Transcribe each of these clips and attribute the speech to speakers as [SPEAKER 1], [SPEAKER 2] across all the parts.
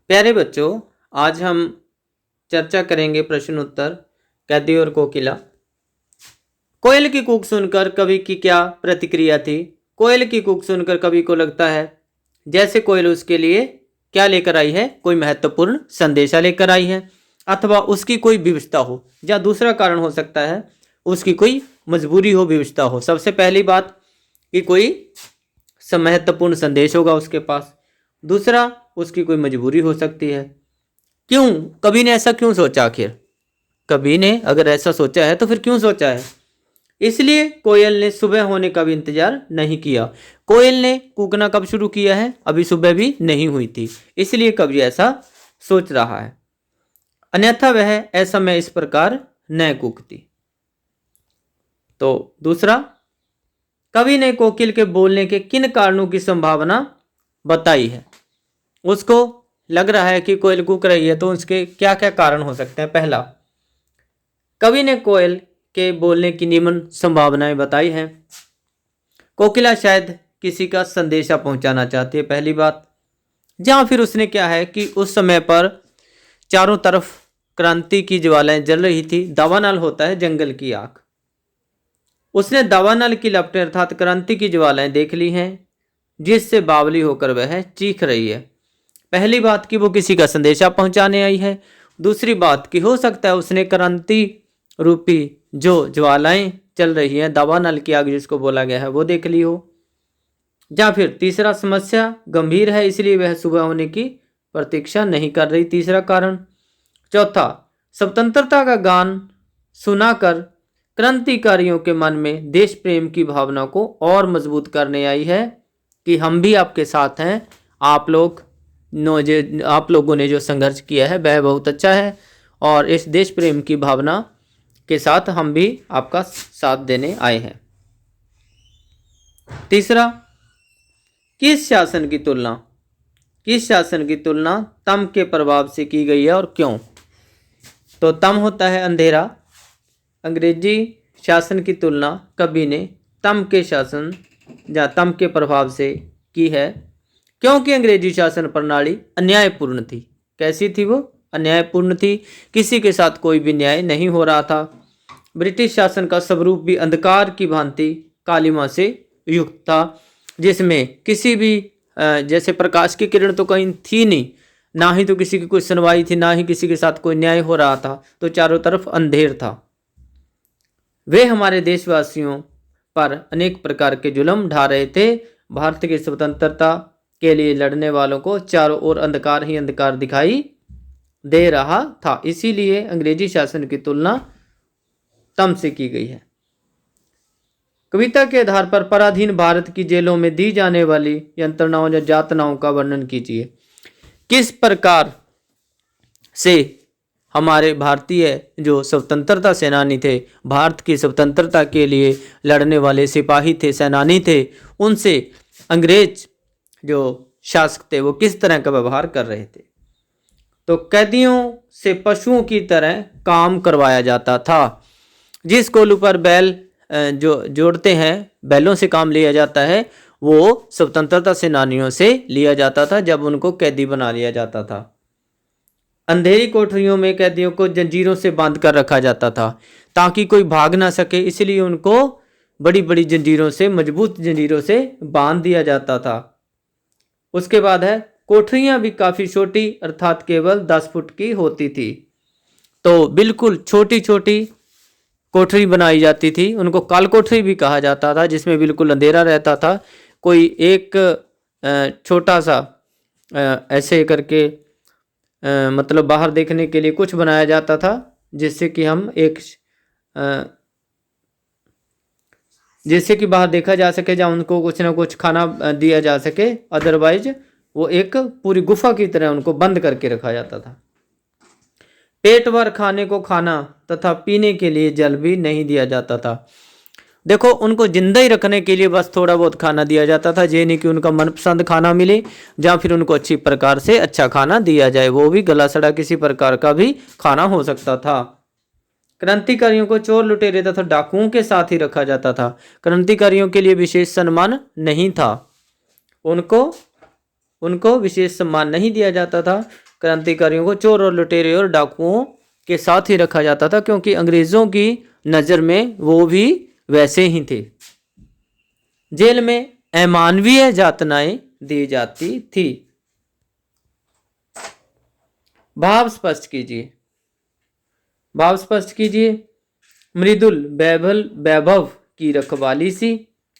[SPEAKER 1] प्यारे बच्चों, आज हम चर्चा करेंगे प्रश्न उत्तर कैदी और कोकिला। कोयल की कूक सुनकर कवि की क्या प्रतिक्रिया थी? कोयल की कूक सुनकर कवि को लगता है जैसे कोयल उसके लिए क्या लेकर आई है, कोई महत्वपूर्ण संदेशा लेकर आई है, अथवा उसकी कोई विवशता हो, या दूसरा कारण हो सकता है उसकी कोई मजबूरी हो, विवशता हो। सबसे पहली बात कि कोई महत्वपूर्ण संदेश होगा उसके पास। दूसरा, उसकी कोई मजबूरी हो सकती है। क्यों? कवि ने ऐसा क्यों सोचा? आखिर कवि ने अगर ऐसा सोचा है तो फिर क्यों सोचा है? इसलिए कोयल ने सुबह होने का भी इंतजार नहीं किया। कोयल ने कूकना कब शुरू किया है? अभी सुबह भी नहीं हुई थी, इसलिए कवि ऐसा सोच रहा है, अन्यथा वह ऐसा में इस प्रकार न कूकती। तो दूसरा, कवि ने कोकिल के बोलने के किन कारणों की संभावना बताई है? उसको लग रहा है कि कोयल कूक रही है, तो उसके क्या क्या कारण हो सकते हैं। पहला, कवि ने कोयल के बोलने की निम्न संभावनाएं बताई हैं। कोकिला शायद किसी का संदेशा पहुंचाना चाहती है, पहली बात। या फिर उसने क्या है कि उस समय पर चारों तरफ क्रांति की ज्वालाएं जल रही थी। दावानल होता है जंगल की आग। उसने दावानल की लपटें अर्थात क्रांति की ज्वालाएं देख ली हैं, जिससे बावली होकर वह चीख रही है। पहली बात कि वो किसी का संदेशा पहुंचाने आई है। दूसरी बात कि हो सकता है उसने क्रांति रूपी जो ज्वालाएं चल रही हैं, दावानल की आग जिसको बोला गया है, वो देख ली हो। या फिर तीसरा, समस्या गंभीर है इसलिए वह सुबह होने की प्रतीक्षा नहीं कर रही, तीसरा कारण। चौथा, स्वतंत्रता का गान सुनाकर क्रांतिकारियों के मन में देश प्रेम की भावना को और मजबूत करने आई है कि हम भी आपके साथ हैं, आप लोगों ने जो संघर्ष किया है वह बहुत अच्छा है, और इस देश प्रेम की भावना के साथ हम भी आपका साथ देने आए हैं। तीसरा, किस शासन की तुलना तम के प्रभाव से की गई है और क्यों? तो तम होता है अंधेरा। अंग्रेजी शासन की तुलना कवि ने तम के शासन या तम के प्रभाव से की है, क्योंकि अंग्रेजी शासन प्रणाली अन्यायपूर्ण थी। कैसी थी वो? अन्यायपूर्ण थी। किसी के साथ कोई भी न्याय नहीं हो रहा था। ब्रिटिश शासन का स्वरूप भी अंधकार की भांति कालिमा से युक्त था, जिसमें किसी भी जैसे प्रकाश की किरण तो कहीं थी नहीं, ना ही तो किसी की कोई सुनवाई थी, ना ही किसी के साथ कोई न्याय हो रहा था, तो चारों तरफ अंधेर था। वे हमारे देशवासियों पर अनेक प्रकार के जुल्म ढा रहे थे। भारत की स्वतंत्रता के लिए लड़ने वालों को चारों ओर अंधकार ही अंधकार दिखाई दे रहा था, इसीलिए अंग्रेजी शासन की तुलना तम से की गई है। कविता के आधार पर पराधीन भारत की जेलों में दी जाने वाली यंत्रणाओं या यातनाओं का वर्णन कीजिए। किस प्रकार से हमारे भारतीय जो स्वतंत्रता सेनानी थे, भारत की स्वतंत्रता के लिए लड़ने वाले सिपाही थे, सेनानी थे, उनसे अंग्रेज जो शासक थे वो किस तरह का व्यवहार कर रहे थे। तो कैदियों से पशुओं की तरह काम करवाया जाता था। जिस कोलू पर बैल जो जोड़ते हैं, बैलों से काम लिया जाता है, वो स्वतंत्रता सेनानियों से लिया जाता था जब उनको कैदी बना लिया जाता था। अंधेरी कोठरियों में कैदियों को जंजीरों से बांध कर रखा जाता था ताकि कोई भाग ना सके, इसलिए उनको बड़ी बड़ी जंजीरों से, मजबूत जंजीरों से बांध दिया जाता था। उसके बाद है, कोठरियां भी काफ़ी छोटी अर्थात केवल 10 फुट की होती थी। तो बिल्कुल छोटी छोटी कोठरी बनाई जाती थी, उनको काल कोठरी भी कहा जाता था, जिसमें बिल्कुल अंधेरा रहता था। कोई एक छोटा सा ऐसे करके मतलब बाहर देखने के लिए कुछ बनाया जाता था, जिससे कि जिससे कि बाहर देखा जा सके, जहाँ उनको कुछ ना कुछ खाना दिया जा सके। अदरवाइज वो एक पूरी गुफा की तरह उनको बंद करके रखा जाता था। पेट भर खाने को खाना तथा पीने के लिए जल भी नहीं दिया जाता था। देखो, उनको जिंदा ही रखने के लिए बस थोड़ा बहुत खाना दिया जाता था, ये नहीं कि उनका मनपसंद खाना मिले या फिर उनको अच्छी प्रकार से अच्छा खाना दिया जाए, वो भी गला सड़ा किसी प्रकार का भी खाना हो सकता था। क्रांतिकारियों को चोर लुटेरे तथा डाकुओं के साथ ही रखा जाता था। क्रांतिकारियों के लिए विशेष सम्मान नहीं था, उनको विशेष सम्मान नहीं दिया जाता था। क्रांतिकारियों को चोर और लुटेरे और डाकुओं के साथ ही रखा जाता था, क्योंकि अंग्रेजों की नज़र में वो भी वैसे ही थे। जेल में अमानवीय यातनाएं दी जाती थी। भाव स्पष्ट कीजिए। भाव स्पष्ट कीजिए। मृदुल वैभव की रखवाली सी,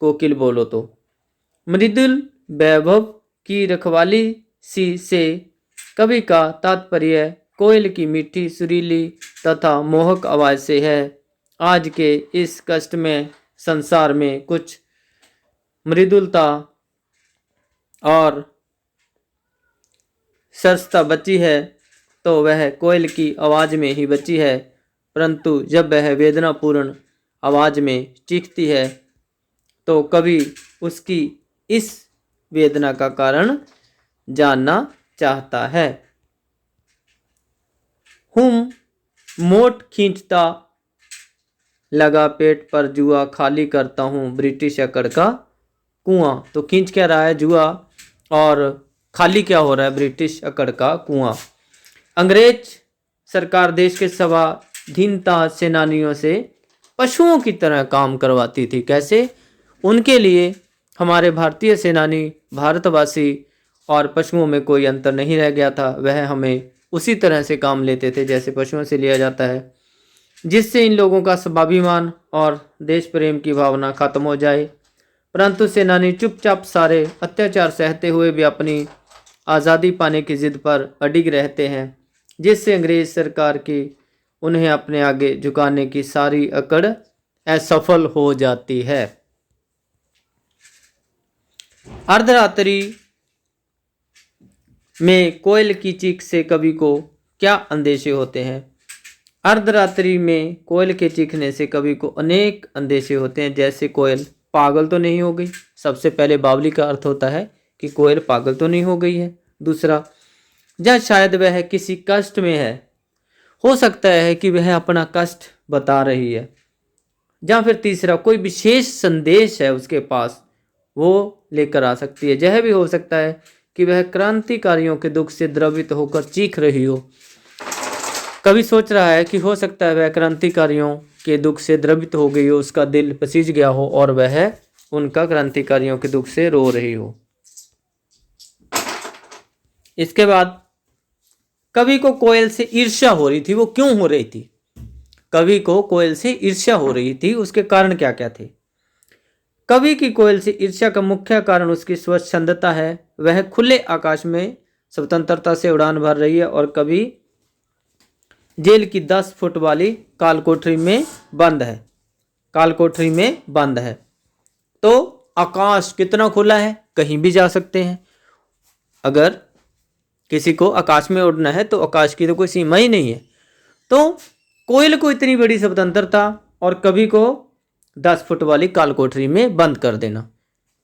[SPEAKER 1] कोकिल बोलो तो। मृदुल वैभव की रखवाली सी से कवि का तात्पर्य कोयल की मीठी सुरीली तथा मोहक आवाज से है। आज के इस कष्टमय संसार में कुछ मृदुलता और सरसता बची है तो वह कोयल की आवाज़ में ही बची है, परंतु जब वह वेदनापूर्ण आवाज़ में चीखती है तो कवि उसकी इस वेदना का कारण जानना चाहता है। हुम मोट खींचता लगा पेट पर जुआ, खाली करता हूँ ब्रिटिश अकड़ का कुआं। तो खींच क्या रहा है? जुआ, और खाली क्या हो रहा है? ब्रिटिश अकड़ का कुआं। अंग्रेज सरकार देश के स्वाधीनता सेनानियों से पशुओं की तरह काम करवाती थी। कैसे? उनके लिए हमारे भारतीय सेनानी, भारतवासी और पशुओं में कोई अंतर नहीं रह गया था। वह हमें उसी तरह से काम लेते थे जैसे पशुओं से लिया जाता है, जिससे इन लोगों का स्वाभिमान और देश प्रेम की भावना खत्म हो जाए। परंतु सेनानी चुपचाप सारे अत्याचार सहते हुए भी अपनी आज़ादी पाने की जिद पर अडिग रहते हैं, जिससे अंग्रेज सरकार की उन्हें अपने आगे झुकाने की सारी अकड़ असफल हो जाती है। अर्धरात्रि में कोयल की चीख से कवि को क्या अंदेशे होते हैं? अर्धरात्रि में कोयल के चीखने से कवि को अनेक अंदेशे होते हैं। जैसे कोयल पागल तो नहीं हो गई। सबसे पहले बावली का अर्थ होता है कि कोयल पागल तो नहीं हो गई है। दूसरा, या शायद वह किसी कष्ट में है, हो सकता है कि वह अपना कष्ट बता रही है। या फिर तीसरा, कोई विशेष संदेश है उसके पास, वो लेकर आ सकती है। यह भी हो सकता है कि वह क्रांतिकारियों के दुख से द्रवित होकर चीख रही हो। कवि सोच रहा है कि हो सकता है वह क्रांतिकारियों के दुख से द्रवित हो गई हो, उसका दिल पसीज गया हो और वह उनका क्रांतिकारियों के दुख से रो रही हो। इसके बाद कवि को कोयल से ईर्ष्या हो रही थी। वो क्यों हो रही थी? कवि को कोयल से ईर्ष्या हो रही थी, उसके कारण क्या क्या थे? कवि की कोयल से ईर्ष्या का मुख्य कारण उसकी स्वच्छंदता है। वह खुले आकाश में स्वतंत्रता से उड़ान भर रही है और कवि जेल की 10 फुट वाली कालकोठरी में बंद है। कालकोठरी में बंद है तो आकाश कितना खुला है, कहीं भी जा सकते हैं। अगर किसी को आकाश में उड़ना है तो आकाश की तो कोई सीमा ही नहीं है। तो कोयल को इतनी बड़ी स्वतंत्रता और कवि को 10 फुट वाली कालकोठरी में बंद कर देना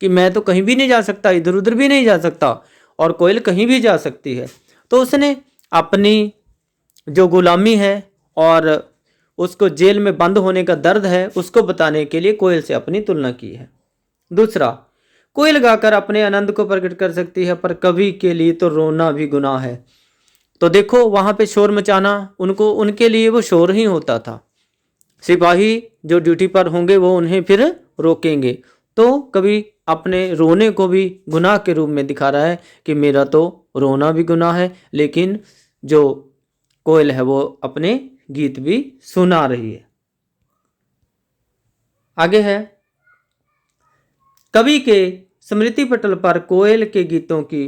[SPEAKER 1] कि मैं तो कहीं भी नहीं जा सकता, इधर उधर भी नहीं जा सकता और कोयल कहीं भी जा सकती है। तो उसने अपनी जो गुलामी है और उसको जेल में बंद होने का दर्द है, उसको बताने के लिए कोयल से अपनी तुलना की है। दूसरा, कोयल गाकर अपने आनंद को प्रकट कर सकती है, पर कवि के लिए तो रोना भी गुनाह है। तो देखो, वहाँ पे शोर मचाना उनके लिए वो शोर ही होता था। सिपाही जो ड्यूटी पर होंगे वो उन्हें फिर रोकेंगे। तो कवि अपने रोने को भी गुनाह के रूप में दिखा रहा है कि मेरा तो रोना भी गुनाह है, लेकिन जो कोयल है वो अपने गीत भी सुना रही है। आगे है, कवि के स्मृति पटल पर कोयल के गीतों की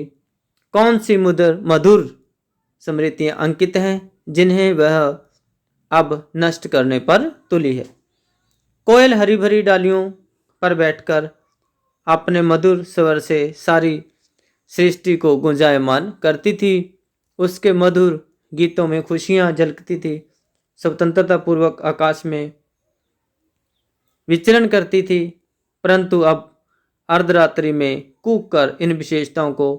[SPEAKER 1] कौन सी मधुर स्मृतियां अंकित हैं जिन्हें वह अब नष्ट करने पर तुली है? कोयल हरी भरी डालियों पर बैठकर अपने मधुर स्वर से सारी सृष्टि को गुंजायमान करती थी। उसके मधुर गीतों में खुशियां झलकती थी। स्वतंत्रता पूर्वक आकाश में विचरण करती थी, परंतु अब अर्धरात्रि में कूक कर इन विशेषताओं को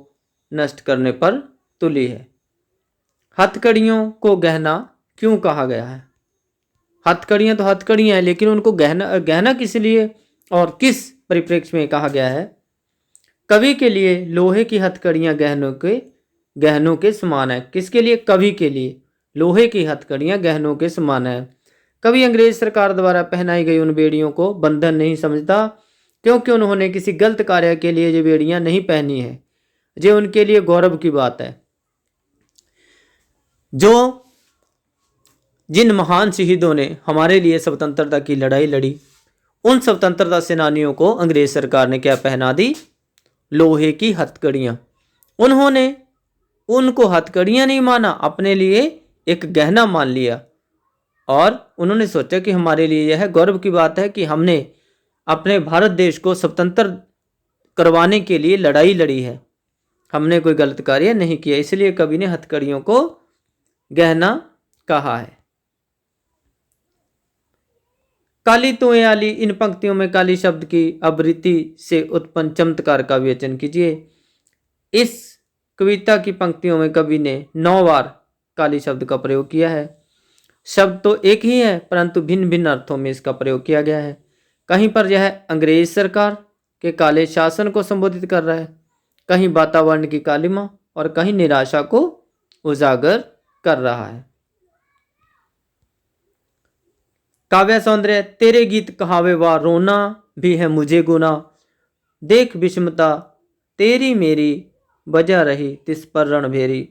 [SPEAKER 1] नष्ट करने पर तुली है। हथकड़ियों को गहना क्यों कहा गया है? हथकड़ियाँ तो हथकड़ियाँ हैं, लेकिन उनको गहना किस लिए और किस परिप्रेक्ष्य में कहा गया है? कवि के लिए लोहे की हथकड़ियाँ गहनों के गहनों के समान है। किसके लिए? कवि के लिए। लोहे की हथकड़ियां गहनों के समान है। कवि अंग्रेज सरकार द्वारा पहनाई गई उन बेड़ियों को बंधन नहीं समझता, क्योंकि उन्होंने किसी गलत कार्य के लिए ये बेड़ियां नहीं पहनी है। ये उनके लिए गौरव की बात है। जो जिन महान शहीदों ने हमारे लिए स्वतंत्रता की लड़ाई लड़ी, उन स्वतंत्रता सेनानियों को अंग्रेज सरकार ने क्या पहना दी? लोहे की हथकड़ियां। उन्होंने उनको हथकड़ियां नहीं माना, अपने लिए एक गहना मान लिया, और उन्होंने सोचा कि हमारे लिए यह गौरव की बात है कि हमने अपने भारत देश को स्वतंत्र करवाने के लिए लड़ाई लड़ी है, हमने कोई गलत कार्य नहीं किया। इसलिए कवि ने हथकड़ियों को गहना कहा है। काली तोए आली, इन पंक्तियों में काली शब्द की आवृत्ति से उत्पन्न चमत्कार का विवेचन कीजिए। इस कविता की पंक्तियों में कवि ने 9 बार काली शब्द का प्रयोग किया है। शब्द तो एक ही है, परंतु भिन्न भिन्न अर्थों में इसका प्रयोग किया गया है। कहीं पर यह अंग्रेज सरकार के काले शासन को संबोधित कर रहा है, कहीं वातावरण की कालिमा, और कहीं निराशा को उजागर कर रहा है। काव्य सौंदर्य। तेरे गीत कहावे वा रोना भी है मुझे गुना, देख विषमता तेरी मेरी बजा रही तिस पर रणभेरी।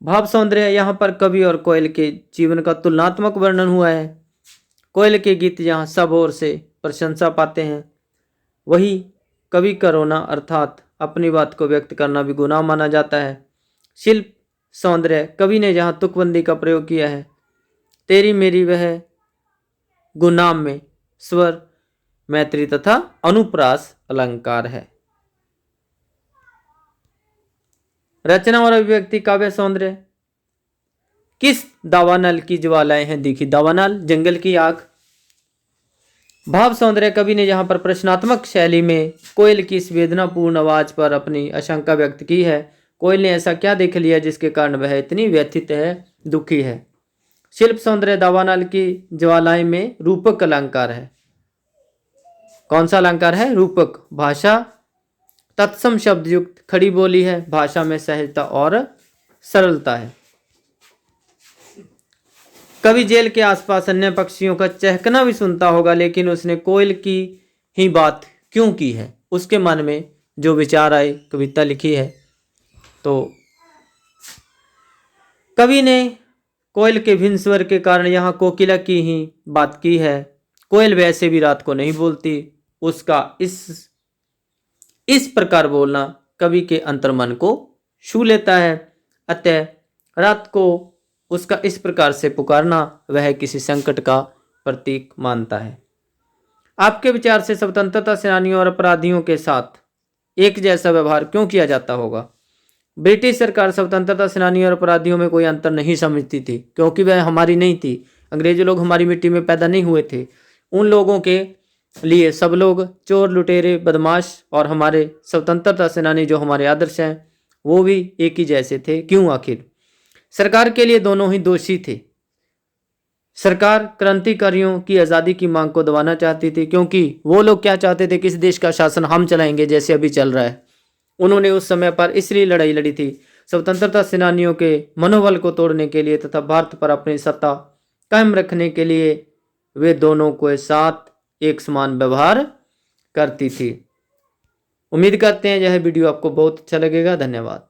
[SPEAKER 1] भाव सौंदर्य। यहाँ पर कवि और कोयल के जीवन का तुलनात्मक वर्णन हुआ है। कोयल के गीत यहाँ सब ओर से प्रशंसा पाते हैं, वही कवि का रोना अर्थात अपनी बात को व्यक्त करना भी गुनाह माना जाता है। शिल्प सौंदर्य। कवि ने जहाँ तुकबंदी का प्रयोग किया है, तेरी मेरी वह गुनाम में स्वर, मैत्री तथा अनुप्रास अलंकार है। रचना और अभिव्यक्ति। काव्य सौंदर्य। किस दावानल की ज्वालाएं हैं दिखी? दावानल जंगल की आग। भाव सौंदर्य। कवि ने यहाँ पर प्रश्नात्मक शैली में कोयल की इस वेदनापूर्ण आवाज पर अपनी आशंका व्यक्त की है। कोयल ने ऐसा क्या देख लिया जिसके कारण वह इतनी व्यथित है, दुखी है। शिल्प सौंदर्य। दावानल की ज्वालाएं में रूपक अलंकार है। कौन सा अलंकार है? रूपक। भाषा तत्सम शब्द युक्त खड़ी बोली है, भाषा में सहजता और सरलता है। कवि जेल के आसपास अन्य पक्षियों का चहकना भी सुनता होगा, लेकिन उसने कोयल की ही बात क्यों की है? उसके मन में जो विचार आए, कविता लिखी है। तो कवि ने कोयल के भिन्न स्वर के कारण यहाँ कोकिला की ही बात की है। कोयल वैसे भी रात को नहीं बोलती, उसका इस प्रकार बोलना कवि के अंतर्मन को छू लेता है। अतः रात को उसका इस प्रकार से पुकारना वह किसी संकट का प्रतीक मानता है। आपके विचार से स्वतंत्रता सेनानियों और अपराधियों के साथ एक जैसा व्यवहार क्यों किया जाता होगा? ब्रिटिश सरकार स्वतंत्रता सेनानियों और अपराधियों में कोई अंतर नहीं समझती थी, क्योंकि वह हमारी नहीं थी। अंग्रेज लोग हमारी मिट्टी में पैदा नहीं हुए थे। उन लोगों के लिए सब लोग चोर, लुटेरे, बदमाश, और हमारे स्वतंत्रता सेनानी जो हमारे आदर्श हैं वो भी एक ही जैसे थे। क्यों? आखिर सरकार के लिए दोनों ही दोषी थे। सरकार क्रांतिकारियों की आज़ादी की मांग को दबाना चाहती थी, क्योंकि वो लोग क्या चाहते थे? किस देश का शासन हम चलाएंगे, जैसे अभी चल रहा है। उन्होंने उस समय पर इसलिए लड़ाई लड़ी थी, स्वतंत्रता सेनानियों के मनोबल को तोड़ने के लिए तथा भारत पर अपनी सत्ता कायम रखने के लिए वे दोनों को साथ एक समान व्यवहार करती थी। उम्मीद करते हैं यह वीडियो आपको बहुत अच्छा लगेगा। धन्यवाद।